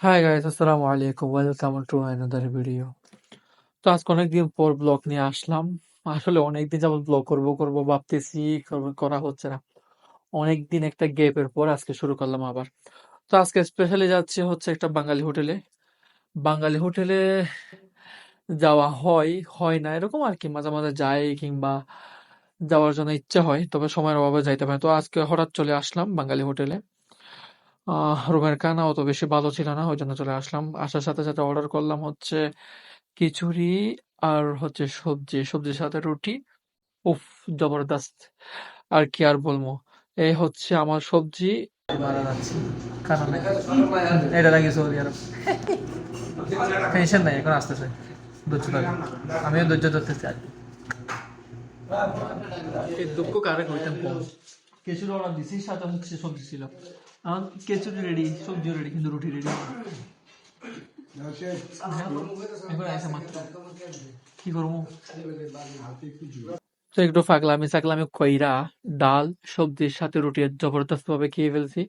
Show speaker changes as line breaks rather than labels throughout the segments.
Hi guys, আসসালামু আলাইকুম, welcome to another video. তো আজকে অনেকদিন পর ব্লগ নিয়ে আসলাম। আসলে অনেকদিন যাবত ব্লগ করব করব ভাবতেছি, করা হচ্ছে না। অনেকদিন একটা গ্যাপের পর আজকে শুরু করলাম আবার। তো আজকে স্পেশালি যাচ্ছি হচ্ছে একটা বাঙালি হোটেলে। বাঙালি হোটেলে যাওয়া হয় হয় না এরকম আর কি, মাঝে মাঝে যাই কিংবা যাওয়ার জন্য ইচ্ছা হয়, তবে সময়ের অভাবে যাইতে পারে। তো আজকে হঠাৎ চলে আসলাম বাঙালি হোটেলে। রুমের খানা অত বেশি ভালো ছিল না, ওই জন্য চলে আসলাম। আসার সাথে সাথে অর্ডার করলাম হচ্ছে খিচুড়ি আর হচ্ছে সবজি, সবজির সাথে রুটি। উফ, জবরদস্ত! আর কি আর বলবো, এই হচ্ছে আমার সবজি। মারা যাচ্ছি, খানা নাই। এটা লাগে সৌদি আরব, টেনশন নাই, এখন আসতেছে। ধৈর্য ধরে, আমিও ধৈর্য ধরতেছি আর কি। এই দুঃখ কারে কইতাম কম। খিচুড়ি অর্ডার দিছি, সাথে হচ্ছে সবজি ছিল। আমার খিচুড়ি রেডি, সবজি রেডি, কিন্তু রুটি রেডি। এখন আইসা মাত্র, কি করবো? তো একটু ফাগলামি সাগলামি কইরা ডাল সবজির সাথে রুটি জবরদস্ত ভাবে খেয়ে ফেলছি।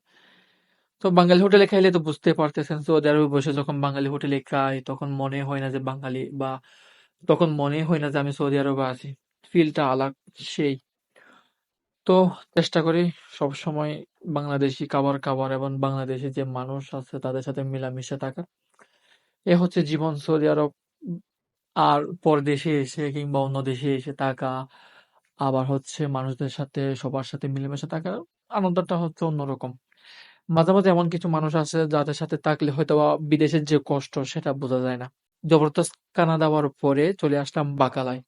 তো বাঙালি হোটেলে খাইলে তো বুঝতে পারতেছেন, সৌদি আরবে বসে যখন বাঙালি হোটেলে খাই তখন মনে হয় না যে বাঙালি, বা তখন মনে হয় না যে আমি সৌদি আরবে আছি। ফিলটা আলাগ, সেই। তো চেষ্টা করি সবসময় বাংলাদেশি খাবার খাবার এবং বাংলাদেশি যে মানুষ আছে তাদের সাথে মিলামিশে থাকা। এ হচ্ছে জীবন সৌদি আরব। আর পরদেশে এসে কিংবা অন্য দেশে এসে থাকা, আবার হচ্ছে মানুষদের সাথে সবার সাথে মিলেমিশে থাকার আনন্দটা হচ্ছে অন্যরকম। মাঝে মাঝে এমন কিছু মানুষ আছে যাদের সাথে থাকলে হয়তোবা বিদেশের যে কষ্ট সেটা বোঝা যায় না। জবরদস্ত খানা দেওয়ার পরে চলে আসলাম বাকালায়।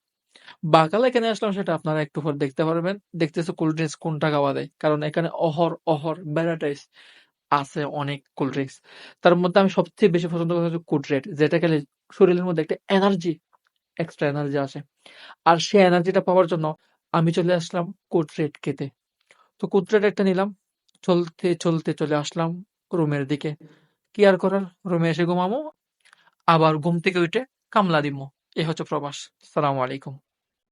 বাকালায় কেন আসলাম সেটা আপনারা একটু পর দেখতে পারবেন। দেখতেছে কোল্ড ড্রিঙ্কস কোনটা খাওয়া দেয়, কারণ এখানে অহর অহর ভ্যারাইটিস আছে, অনেক কোল্ড ড্রিঙ্কস। তার মধ্যে আমি সবচেয়ে বেশি পছন্দ করি হচ্ছে কুটরেট, যেটা খেলে শরীরের মধ্যে একটা এনার্জি, এক্সট্রা এনার্জি আসে। আর সেই এনার্জিটা পাওয়ার জন্য আমি চলে আসলাম কুটরেট খেতে। তো কুটরেট একটা নিলাম, চলতে চলতে চলে আসলাম রুমের দিকে। কি আর করার, রুমে এসে ঘুমামো, আবার ঘুম থেকে উঠে কামলা দিমো। এই হচ্ছে প্রবাস। সালামু আলাইকুম।